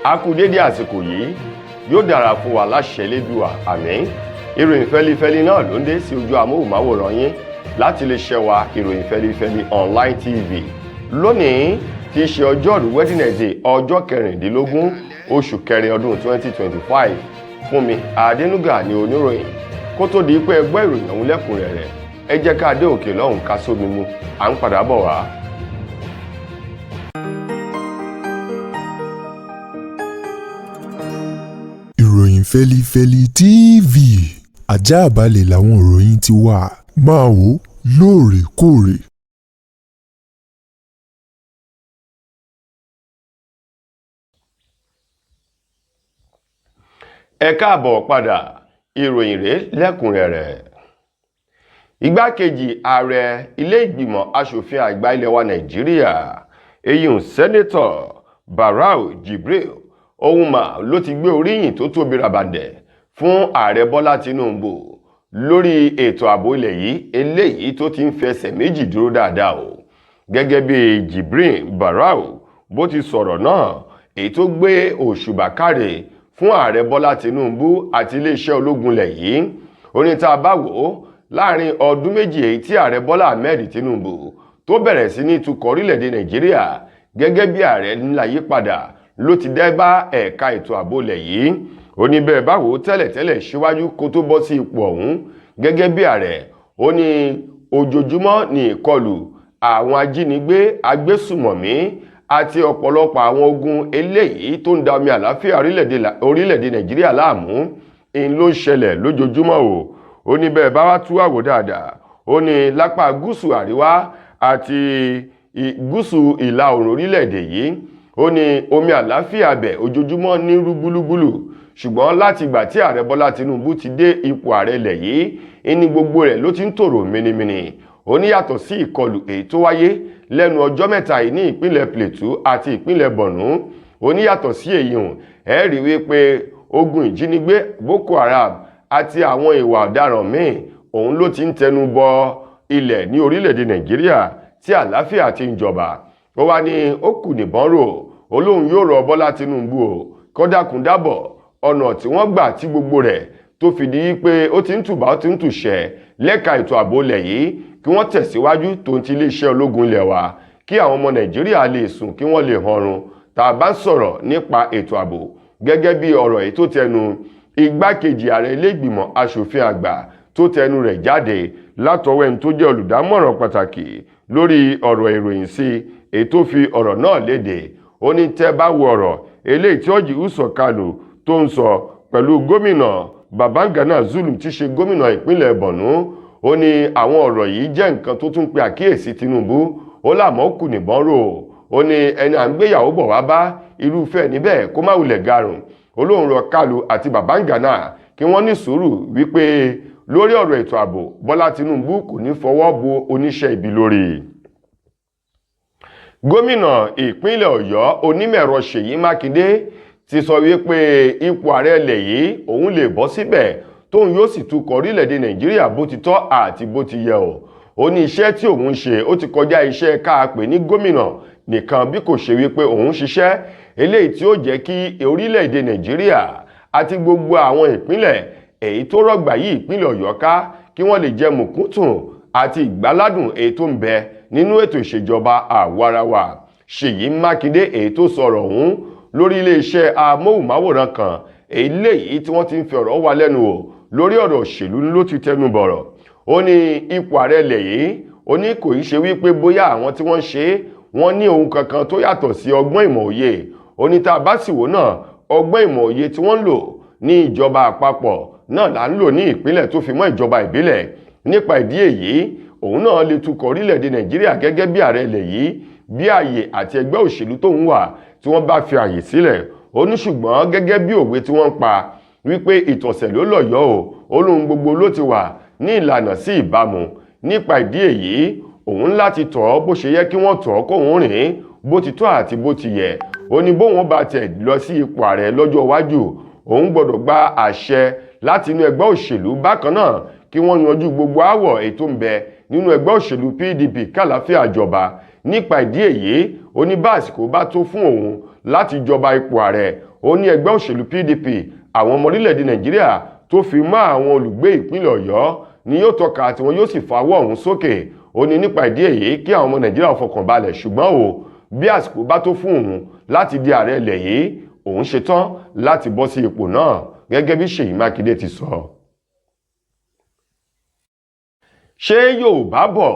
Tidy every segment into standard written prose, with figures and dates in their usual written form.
A kú dédé àsìkò yìí, yóò dára fún wa láṣẹ Elédùà, àmín. Ìròyìn fẹ́lifẹ́li náà ló ń dé sí ojú amóhùnmáwòrán yín láti iléeṣẹ́ wa ìròyìn fẹ́lifẹ́li online TV. Lónìí tí í ṣe ọjọ́rú Wednesday ọjọ́ kẹrìndínlógún oṣù kẹrin ọdún 2025. Fúnmi Adénúgà ni oníròyìn. Kó tó di pé ẹgbẹ́ ìròyìn ọ̀hún lẹ́kùnrẹ́rẹ́, ẹ jẹ́ ká dé òkè lọ́hùn ká sómi mu, à ń padà bọ̀ wá. Ìròyìn fẹ́lifẹ́li TV, àjààbálẹ̀ làwọn ìròyìn ti wà, máa wò lóòrèkóòrè. Ẹ káàbọ̀ padà, ìròyìn rẹ̀ lẹ́kùnrẹ́rẹ́. Igbákejì ààrẹ ilé ìgbìmọ̀ aṣòfin àgbà ilẹ̀ wa Nàìjíríà, eyín sẹ́nẹ́tọ̀ Barau Jibril Ohunma ló ti gbé oríyìn tó tóbi ràbàndẹ̀ fún ààrẹ Bọ́lá Tinubu lórí ètò ààbò ilẹ̀ yìí eléyìí tó ti ń fẹsẹ̀ méjì dúró dáadáa o. Gẹ́gẹ́ bí Jibril Barau bó ti sọ̀rọ̀ náà, èyí tó gbé òṣùbà káre fún ààrẹ Bọ́lá Tinubu àti iléeṣẹ́ ológun ilẹ̀ yìí. Ó ní tá a bá wò ó láàrin ọdún méjì èyí tí ààrẹ Bọ́lá Ahmed Tinubu tó bẹ̀rẹ̀ sí ní tukọ̀ orílẹ̀-èdè Nàìjíríà gẹ́gẹ́ bí ààrẹ ńlá yípadà ló ti dé bá ẹ̀ka ètò ààbò ilẹ̀ yìí. Ó ní bẹ́ẹ̀ báwo tẹ́lẹ̀tẹ́lẹ̀ síwájú kó tó bọ́ sí ipò ọ̀hún gẹ́gẹ́ bí ààrẹ. Ó ní ojoojúmọ́ ní ìkọlù àwọn ajínigbé, agbésùmọ̀mí àti ọ̀pọ̀lọpọ̀ àwọn ogun eléyìí tó ń da omi àlàáfíà orílẹ̀-èdè Nàìjíríà láàmú in ló ń ṣẹlẹ̀ lójoojúmọ́ o. Ó ní bẹ́ẹ̀ bá wá tú àwò dáadáa, ó ní lápá gúúsù àríwá àti gúúsù ìlà oòrùn orílẹ̀-èdè yìí, ó ní omi àlàáfíà bẹ̀ ojoojúmọ́ ní rúgbúlúgbúlù. Ṣùgbọ́n láti ìgbà tí ààrẹ Bọ́lá Tinubu ti dé ipò ààrẹ ilẹ̀ yìí, ní gbogbo rẹ̀ ló ti ń tòrò minimini. Ó ní yàtọ̀ sí ìkọlù èyí tó wáyé lẹ́nu ọjọ́ mẹ́ta yìí ní ìpínlẹ̀ Plateau àti ìpínlẹ̀ Borno. Ó ní yàtọ̀ sí èyí hùn, ẹ rí wípé ogun ìjínigbé Boko Haram àti àwọn ìwà ọ̀daràn míì òun ló ti ń tẹnu bọ ilẹ̀ ní orílẹ̀-èdè Nàìjíríà tí àlàáfíà ti ń jọba. Ó wá ní ó kù níbọn rò, olóhùn yóò rọ Bọ́lá Tinubu o kó dákun dábọ̀ ọ̀nà tí wọ́n gbà tí gbogbo rẹ̀ tó fi di pé ó ti ń tùbà ó ti ń tùṣẹ́ lẹ́ka ètò ààbò ilẹ̀ yìí kí wọ́n tẹ̀síwájú tó ń ti iléeṣẹ́ ológun ilẹ̀ wa kí àwọn ọmọ Nàìjíríà lè sùn kí wọ́n lè hanrun. Tá a bá ń sọ̀rọ̀ nípa ètò ààbò gẹ́gẹ́ bí ọ̀rọ̀ èyí tó tẹnu igbákejì ààrẹ ilé ìgbìmọ̀ aṣòfin àgbà tó tẹnu rẹ̀ jáde látọwọ́ ẹni tó jẹ́ olùdámọ̀ràn pàtàkì lórí ọ̀rọ̀ ìròyìn sí èyí tó fi ọ̀rọ̀ náà léde. Ó ní tẹ́ bá wo ọ̀rọ̀ eléyìí tí Orji Uzor Kalu tó ń sọ pẹ̀lú gómìnà Babangana Zulum tí ṣe gómìnà ìpínlẹ̀ Borno, ó ní àwọn ọ̀rọ̀ yìí jẹ́ nǹkan tó tún pe àkíyèsí Tinubu. Ó lámọ́ kù níbọn rò, ó ní ẹni à ń gbéyàwó bọ̀ wá bá irúfẹ́ níbẹ̀ kó má wulẹ̀ garùn. Olóhùn rọ Kalu àti Babangana kí wọ́n ní sùúrù wípé lórí ọ̀rọ̀ ètò ààbò Bọ́lá Tinubu kò ní fọwọ́ bo oníṣẹ́ ibi lórí. Gómìnà ìpínlẹ̀ Ọ̀yọ́ onímọ̀-ẹ̀rọ Ṣèyí Mákindé ti sọ wípé ipò ààrẹ ilẹ̀ yìí òun lè bọ́ síbẹ̀ tóun yóò sì tukọ̀ orílẹ̀-èdè Nàìjíríà bó ti tọ́ àti bó ti yẹ o. Ó ní iṣẹ́ tí òun ṣe ó ti kọjá iṣẹ́ káàpè ní gómìnà nìkan bí kò ṣe wípé òun ṣiṣẹ́ eléyìí tí ó jẹ́ kí orílẹ̀-èdè Nàìjíríà àti gbogbo àwọn ìpínlẹ̀ èyí tó rọ̀gbà yí ìpínlẹ̀ Ọ̀yọ́ ká kí wọ́n lè jẹ mùkúntùn àti ìgbáládùn èyí tó ń bẹ nínú ètò ìṣèjọba àwarawa. Ṣèyí Mákindé èyí tó sọ̀rọ̀ ọ̀hún lórí iléeṣẹ́ amóhùnmáwòrán kan eléyìí tí wọ́n ti ń fi ọ̀rọ̀ wá lẹ́nu wò lórí ọ̀rọ̀ òṣèlú ló ti tẹnu bọ̀rọ̀. Ó ní ipò ààrẹ ilẹ̀ yìí, ó ní kò í ṣe wípé bóyá àwọn tí wọ́n ṣe wọ́n ní ohun kankan tó yàtọ̀ sí ọgbọ́n ìmọ̀ òye. Ó ní tá a bá sì wò náà ọgbọ́n ìmọ̀ òye tí wọ́n ń lò ní ìjọba àpapọ̀ náà là ń lò ní ìpínlẹ̀ tó fi mọ́ ìjọba ìbílẹ̀. Nípa ìdí èyí òun náà lè tukọ̀ orílẹ̀-èdè Nàìjíríà gẹ́gẹ́ bí ààrẹ ilẹ̀ yìí bí ààyè àti ẹgbẹ́ òṣèlú tó ń wà tí wọ́n bá fi ààyè sílẹ̀. Ó ní ṣùgbọ́n gẹ́gẹ́ bí òwe tí wọ́n ń pa wípé ìtọ̀sẹ̀ ló lọ̀yọ́ o, olóhun gbogbo ló ti wà ní ìlànà sí ìbámu. Nípa ìdí èyí òun láti tọ̀ bó ṣe yẹ kí wọ́n tọ̀ kóhun rìn bó ti tọ́ àti bó ti yẹ. Ó ní bóun bá tẹ̀ lọ sí ipò ààrẹ lọ́jọ́ iwájú òun gbọ́dọ̀ gba àṣẹ láti inú ẹgbẹ́ òṣèlú bákan náà kí wọ́n yanjú gbogbo aáwọ̀ ètò ń bẹ nínú ẹgbẹ́ òṣèlú PDP kàlàáfíà jọba. Nípa ìdí èyí ó ní bá àsìkò bá tó fún òun láti jọba ipò ààrẹ, ó ní ẹgbẹ́ òṣèlú PDP àwọn ọmọ orílẹ̀-èdè Nàìjíríà tó fi mọ́ àwọn olùgbé ìpínlẹ̀ Ọ̀yọ́ ni yóò tọ́ka tí wọn yóò sì fawọ́ ọ̀hún sókè. Ó ní nípa ìdí èyí kí àwọn ọmọ Nàìjíríà fọkàn balẹ̀, ṣùgbọ́n o bí àsìkò bá tó fún òun láti di ààrẹ ilẹ̀ yìí, òun ṣetán láti bọ́ sí ipò náà gẹ́gẹ́ bí Ṣèyí Mákindé ti sọ. Ṣé Yorùbá bọ̀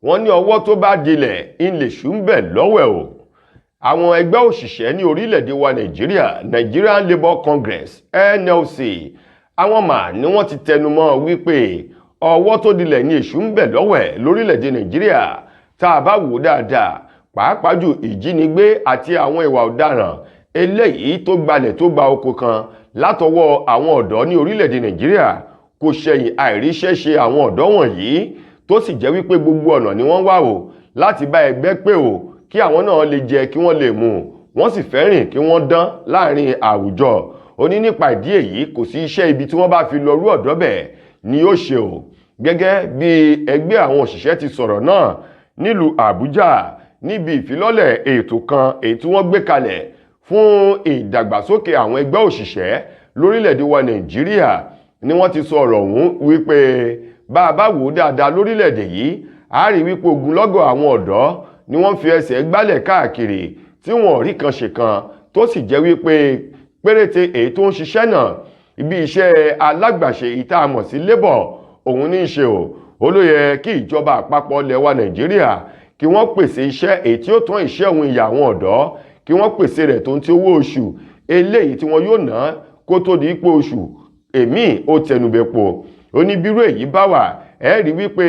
wọ́n ní ọwọ́ tó bá dilẹ̀ ńlẹ̀ṣù ń bẹ̀ lọ́wẹ̀ o. Àwọn ẹgbẹ́ òṣìṣẹ́ ní orílẹ̀-èdè wa Nàìjíríà, Nigerian Labour Congress NLC, àwọn mà ní wọ́n ti tẹnumọ́ wípé ọwọ́ tó dilẹ̀ ní èṣù ń bẹ̀ lọ́wẹ̀ lórílẹ̀-èdè Nàìjíríà. Tá a bá wò dáadáa, pàápàá jù ìjínigbé àti àwọn ìwà ọ̀daràn eléyìí tó gbalẹ̀ tó gba oko kan látọwọ́ àwọn ọ̀dọ́ ní orílẹ̀-èdè Nàìjíríà kò ṣẹ̀yìn àìríṣẹ́ ṣe àwọn ọ̀dọ́ wọ̀nyí, tó sì jẹ́ wípé gbogbo ọ̀nà ni wọ́n wá o láti bá ẹgbẹ́ pé o kí àwọn náà lè jẹ kí wọ́n lè mu, wọ́n sì fẹ́ rìn kí wọ́n dán láàrin àwùjọ. Ó ní nípa ìdí èyí kò sí iṣẹ́ ibi tí wọ́n bá fi lọ rú ọ̀dọ́ bẹ́ẹ̀ ni yóò ṣe o. Gẹ́gẹ́ bí ẹgbẹ́ àwọn òṣìṣẹ́ ti sọ̀rọ̀ náà nílùú Àbújá níbi ìfilọ́lẹ̀ ètò kan èyí tí wọ́n gbé kalẹ̀ fún ìdàgbàsókè àwọn ẹgbẹ́ òṣìṣẹ́ lórílẹ̀-èdè wa Nàìjíríà, ni wọ́n ti sọ ọ̀rọ̀ ọ̀hún wípé bá a bá wò ó dáadáa lórílẹ̀-èdè yìí, a rí wípé ogunlọ́gọ̀ àwọn ọ̀dọ́ ni wọ́n fi ẹsẹ̀ gbálẹ̀ káàkiri tí wọ́n rí kan ṣe kan, tó sì jẹ́ wípé péréte èyí tó ń ṣiṣẹ́ náà ibi iṣẹ́ alágbàṣe ìta àmọ̀ sí labour òun ní í ṣe o. Ó ló yẹ kí ìjọba àpapọ̀ ilẹ̀ wa Nàìjíríà kí wọ́n pèsè iṣẹ́ èyí tí ó tán iṣẹ́ òun ìyà àwọn ọ̀dọ́, kí wọ́n pèsè rẹ̀ tó ń ti owó oṣù eléyìí tí wọ́n yóò ná kó tó di ipò oṣù èmi ó tẹnubẹ̀pọ̀. Ó ní bírú èyí bá wà, ẹ rí wípé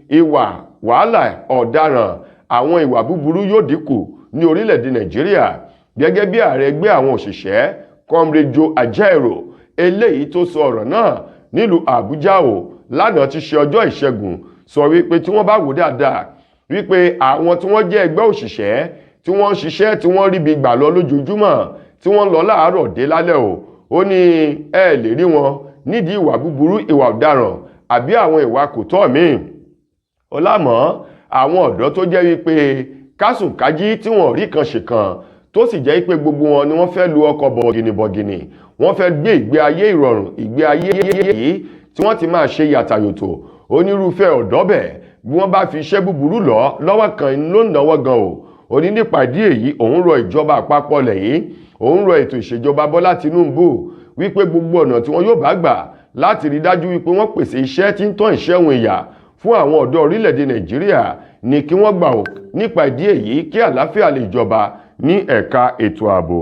ìwà wàhálà ọ̀daràn àwọn ìwà búburú yóò dínkù ní orílẹ̀-èdè Nàìjíríà. Gẹ́gẹ́ bí ààrẹ ẹgbẹ́ àwọn òṣìṣẹ́ Comrade Joe Ajaero eléyìí tó sọ ọ̀rọ̀ náà nílùú Àbújá o lánàá ti ṣe ọjọ́ Ìṣẹ́gun, sọ wípé tí wọ́n bá wò dáadáa wípé àwọn tí wọ́n jẹ́ ẹgbẹ́ òṣìṣẹ́ tí wọ́n ń ṣiṣẹ́ tí wọ́n ríbi gbà lọ lójoojúmọ́, tí wọ́n lọ láàárọ̀ dé lálẹ́ o, ó ní ẹ lè rí wọn nídìí ìwà búburú, ìwà ọ̀daràn àbí àwọn ìwà kò tọ́ míì. Ó lámọ̀ àwọn ọ̀dọ́ tó jẹ́ wípé kásùnkájí tí wọ́n rí kan ṣe kan, tó sì jẹ́ wípé gbogbo wọn ni wọ́n fẹ́ lu ọkọ̀ bọ̀gìnìbọ̀gìnì, wọ́n fẹ́ gbé ìgbé ayé ìrọ̀rùn, ìgbé ayé yìí tí wọ́n ti máa ṣe yàtàyòtò. Onírúfẹ́ ọ̀dọ́ bẹ́ẹ̀ bí wọ́n bá fi iṣẹ́ búburú lọ́wọ́ kan ló ń náwó gan o. Ó ní nípa ìdí èyí òun rọ ìjọba àpapọ̀ lẹ́yìn, òun rọ ètò ìṣèjọba Bọ́lá Tinubu wípé gbogbo ọ̀nà tí wọ́n yóò bá gbà láti rí dájú wípé wọ́n pèsè iṣẹ́ tí ń tán iṣẹ́ òun ìyà fún àwọn ọ̀dọ́ orílẹ̀-èdè Nàìjíríà ní kí wọ́n gbà ó. Nípa ìdí èyí kí àlàáfíà lè jọba ní ẹ̀ka ètò ààbò.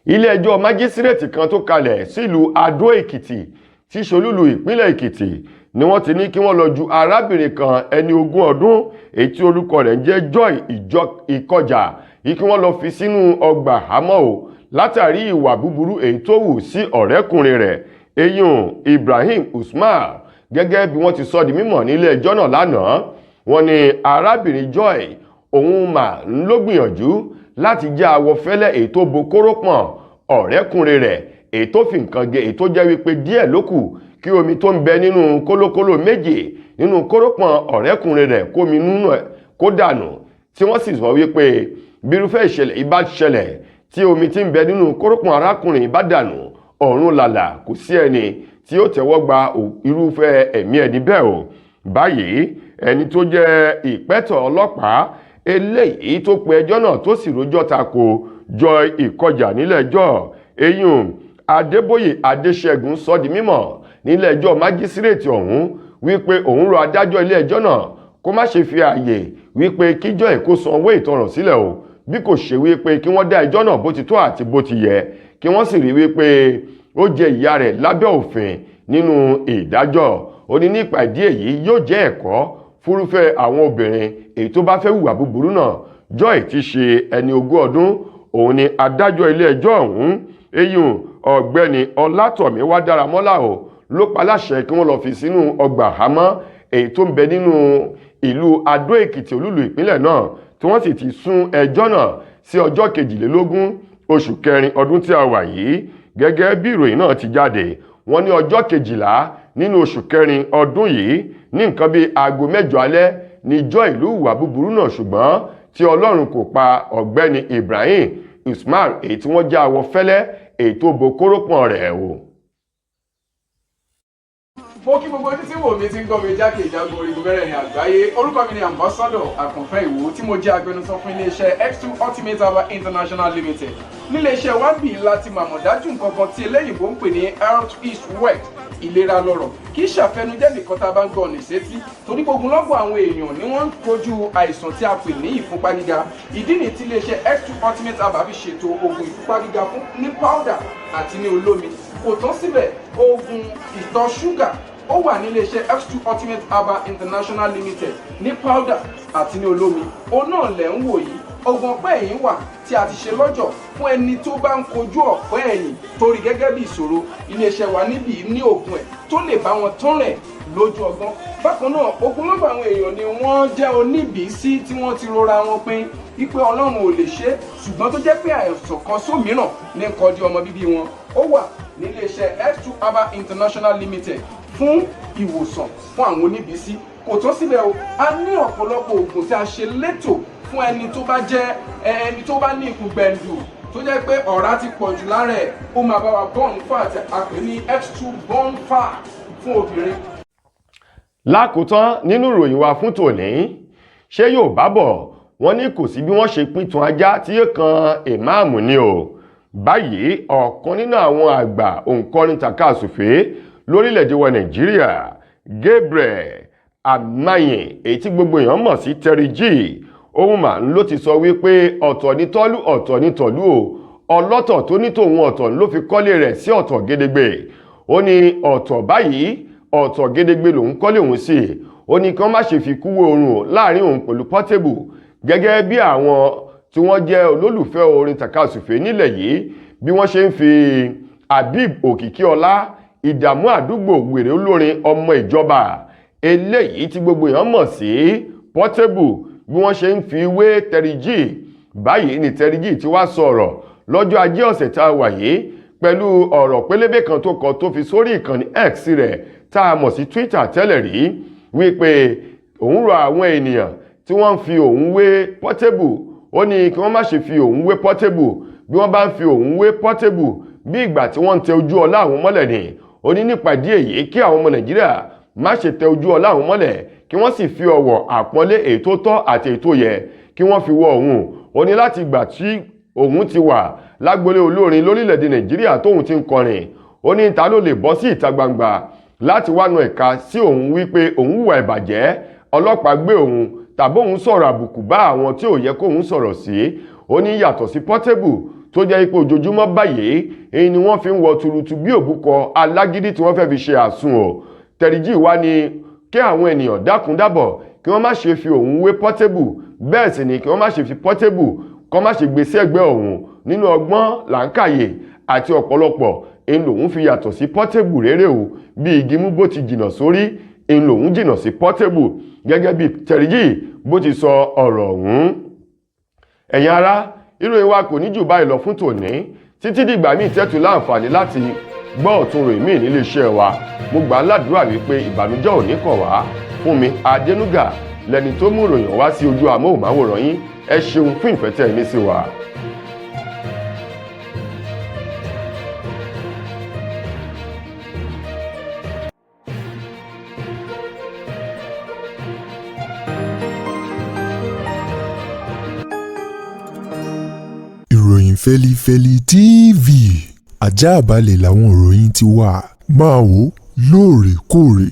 Ilé ẹjọ́ májísírèètì kan tó kalẹ̀ sílùú Adó Èkìtì tí ṣolúlu ìpínlẹ̀ Èkìtì ni wọ́n ti ní kí wọ́n lọ ju arábìnrin kan ẹni 20 ọdún èyí tí orúkọ rẹ̀ ń jẹ́ Joy Ìkọjà yìí kí wọ́n lọ fi sínú ọgbà àhámọ́ o látàrí ìwà búburú èyí tó wù sí ọ̀rẹ́kùnrin rẹ̀ eyín Ibrahim Usman. Gẹ́gẹ́ bí wọ́n ti sọ di mímọ̀ nílé ẹjọ́ náà lánàá, wọ́n ní arábìnrin Joy òun mà ń ló gbìyànjú láti já awọ fẹ́lẹ́ èyí tó bo kórópọ̀n ọ̀rẹ́kùnrin rẹ̀ èyí tó fi nǹkan gé èyí tó jẹ́ wípé díẹ̀ ló kù kí omi tó ń bẹ nínú kólókóló méje nínú kórópọ̀n ọ̀rẹ́kùnrin rẹ̀ kómi nínú ẹ̀ kó dànù, tí wọ́n sì sọ wípé bírúfẹ́ ìṣẹ̀lẹ̀ ìbá ṣẹlẹ̀ tí omi tí ń bẹ nínú kórópọ̀n arákùnrin ìbá dànù, ọ̀run làlà kò sí ẹni tí ó tẹ́wọ́ gba irúfẹ́ ẹ̀mí ẹni bẹ́ẹ̀ o. Báyìí ẹni tó jẹ́ ìpẹ́tọ̀ ọlọ́pàá eléyìí tó pe ẹjọ́ náà tó sì rojọ́ tako Joy Ìkọjà nílẹ̀ ẹjọ́ eyín Adébóyè Adéṣẹ́gun sọ di mímọ̀ nílẹ̀ ẹjọ́ májísírèètì ọ̀hún wípé òun rọ adájọ́ ilé ẹjọ́ náà kó má ṣe fi ààyè wípé kí Joy kó san owó ìtanràn sílẹ̀ o, bí kò ṣe wípé kí wọ́n dá ẹjọ́ náà bó ti tó àti bó ti yẹ, kí wọ́n sì rí wípé ó jẹ ìyà rẹ̀ lábẹ́ òfin nínú ìdájọ́. Ó ní nípa ìdí èyí yóò jẹ́ ẹ̀kọ́ fúrúfẹ́ àwọn obìnrin èyí tó bá fẹ́ hùwà búburú náà. Joy ti ṣe ẹni 20 ọdún, òun ni adájọ́ ilé ẹjọ́ ọ̀hún eyín ọ̀gbẹ́ni Ọlátọ̀míwá Dáramọ́lá o ló pa láṣẹ kí wọ́n lọ fi sínú ọgbà àhámọ́ èyí tó ń bẹ nínú ìlú Adó Èkìtì olúlu ìpínlẹ̀ náà, tí wọ́n sì ti sún ẹjọ́ náà sí ọjọ́ 22 oṣù kẹrin ọdún tí a wà yìí. Gẹ́gẹ́ bí ìròyìn náà ti jáde, wọ́n ní ọjọ́ 12 nínú oṣù kẹrin ọdún yìí ní nǹkan bí aago 8 alẹ́ ní Joy ìlú ìwà búburú náà, ṣùgbọ́n tí Ọlọ́run kò pa ọ̀gbẹ́ni Ibrahim Usman èyí tí wọ́n já awọ fẹ́lẹ́ èyí tó bo kórópọ̀n rẹ̀ o. Mo kí gbogbo ojú tí wò mí ti ń gbọ́ mi jákèjádò orígun mẹ́rẹ̀ẹ̀rin àgbáyé. Orúkọ mi ni Ambassador Àkànfẹ́ Ìwò tí mo jẹ́ agbẹnusọ fún iléeṣẹ́ X2 Ultimate Herbal International Limited. Níléeṣẹ́ wa bí láti màmọ̀ dájú nǹkan kan tí eléyìnbó ń pè ní health is wealth, ìlera lọ́rọ̀. Kì í ṣàfẹnujẹ́ nìkan tá a bá ń gbọ́ ọ̀nì sétí torí gbogbo lọ́gbọ̀ àwọn èèyàn ni wọ́n ń kojú àìsàn tí a pè ní ìfúnpá gíga. Ìdí nìyí tí iléeṣẹ́ X2 Ultimate Herbal fi ṣètò oògùn ìfúnpá gíga fún ní powder àti ní olómi. Kò tán síbẹ̀, oògùn ìtọ̀ ṣúgà ó wà ní iléeṣẹ́ X2 Ultimate Herbal International Limited ní powder àti ní olómi. Òun náà lẹ̀ ń wò yìí. Oògùn ọ̀pẹ́ ẹ̀yìn wà tí a ti ṣe lọ́jọ̀ fún ẹni tó bá ń kojú ọ̀pẹ́ ẹ̀yìn torí gẹ́gẹ́ bí ìṣòro. Iléeṣẹ́ wa níbí ní oògùn ẹ̀ tó lè bá wọn tán rẹ̀ lójú ọgbọ́n. Bákan náà, ogunlọ́gọ̀ àwọn èèyàn ni wọ́n jẹ́ oníbìísí tí wọ́n ti rora wọn pín wípé Ọlọ́run ò lè ṣe, ṣùgbọ́n tó jẹ́ pé àìsàn kan sómìíràn ní kọjú ọmọ bíbí wọn. Ó wà ní iléeṣẹ́ X2 Herbal International Limited fún ìwòsàn fún àwọn oníbìísí. Kò tó síbẹ̀ o, a ní ọ̀pọ̀lọpọ̀ oògùn tí a ṣe létò fún ẹni tó bá jẹ́ ẹni tó bá ní ikùn gbẹ̀ndù tó jẹ́ pé ọ̀rá ti pọ̀ jù lára ẹ̀, ó máa bá wa burn fat, a pè ní X2 burn fat fún obìnrin. Lákòótán nínú ìròyìn wa fún tòní, ṣé Yorùbá bọ̀ wọ́n ní kò sí bí wọ́n ṣe pín tun ajá tí yóò kan ìmáàmù ni o. Báyìí ọ̀kan nínú àwọn àgbà òǹkọrin tàkasùfé lórílẹ̀‐èdè wa Nàìjíríà, Gabriel Amayin èyí tí gbogbo èèyàn mọ̀ sí Terry G, òun mà ló ti sọ wípé ọ̀tọ̀ ní tọ́lú ọ̀tọ̀ ní tọ̀lú o, ọlọ́tọ̀ tó ní tòun ọ̀tọ̀ ló fi kọ́lé rẹ̀ sí ọ̀tọ̀ gédégbé. Ó ní ọ̀tọ̀ báyìí ọ̀tọ̀ gédégbé lòun kọ́lé òun sí. Ó ní kí wọ́n má ṣe fi kúwó oorun láàrin òun pẹ̀lú Portable gẹ́gẹ́ bí àwọn tí wọ́n jẹ́ olólùfẹ́ orin tàkasùfé nílẹ̀ yìí bí wọ́n ṣe ń fi Habib Òkìkíọlá, ìdààmú àdúgbò wèrè olórin ọmọ ìjọba eléyìí tí gbogbo èèyàn mọ̀ sí Portable bí wọ́n ṣe ń fi wé Terry G. Báyìí ni Terry G ti wá sọ̀rọ̀ lọ́jọ́ Ajé ọ̀sẹ̀ tá a wà yìí pẹ̀lú ọ̀rọ̀ pélébé kan tó kọ tó fi sórí ìkànnì X rẹ̀ tá a mọ̀ sí Twitter tẹ́lẹ̀ rí wípé òun rọ àwọn ènìyàn tí wọ́n ń fi òun wé Portable. Ó ní kí wọ́n má ṣe fi òun wé Portable. Bí wọ́n bá ń fi òun wé Portable bí ìgbà tí wọ́n ń tẹ ojú ọlá àwọn mọ́lẹ̀ ni. Ó ní nípa ìdí èyí kí àwọn ọmọ Nàìjíríà má ṣe tẹ ojú ọlá àwọn mọ́lẹ̀ kí wọ́n sì fi ọ̀wọ̀ àpọ́nlé èyí tó tọ́ àti èyí tó yẹ kí wọ́n fi wọ òun. Ó ní láti ìgbà tí òun ti wà lágbolé olórin lórílẹ̀‐èdè Nàìjíríà tóun ti ń kọrin, ó ní ta ló lè bọ́ sí ìta gbangba láti wá nu ẹ̀ka sí òun wípé òun hùwà ìbàjẹ́, ọlọ́pàá gbé òun tàbí òun sọ̀rọ̀ àbùkù bá àwọn tí ò yẹ kóun sọ̀rọ̀ sí. Ó ní yàtọ̀ sí Portable tó jẹ́ ipò ojoojúmọ́ báyìí èyí ni wọ́n fi ń wọ turutu bí òbúkọ alágídí tí wọ́n fẹ́ fi ṣe àsun o. Terry G wá ní kí àwọn ènìyàn dákun dábọ̀ kí wọ́n má ṣe fi òun wé Portable, bẹ́ẹ̀ sì ni kí wọ́n má ṣe fi Portable kọ́ má ṣe gbé sí ẹgbẹ́ òun nínú ọgbọ́n làǹkàyè àti ọ̀pọ̀lọpọ̀ ń lòun fi yàtọ̀ sí Portable rere o. Bí igi mú bó ti jìnà sórí ń lòun jìnà sí Portable gẹ́gẹ́ bí Terry G bó ti sọ ọ̀rọ̀ ọ̀hún. Ẹ̀yin ará, ìròyìn wa kò ní jù báyìí lọ fún tòní. Títí dìgbà míì tẹ́tù láǹfààní láti gbọ́ ọ̀tún ròyìn míì nílé iṣẹ́ wa. Mo gbà ládùúrà wípé ìbànújẹ́ ò ní kàn wá. Fúnmi Adénúgà lẹni tó mú ìròyìn wá sí ojú amóhùnmáwòrán yín. Ẹ ṣeun fún ìfẹ́ tẹ́ ẹ ní sí wa. Ìròyìn Fẹ́lifẹ́li TV àjààbálẹ̀ làwọn ìròyìn ti wà. Máa wò lóòrèkóòrè.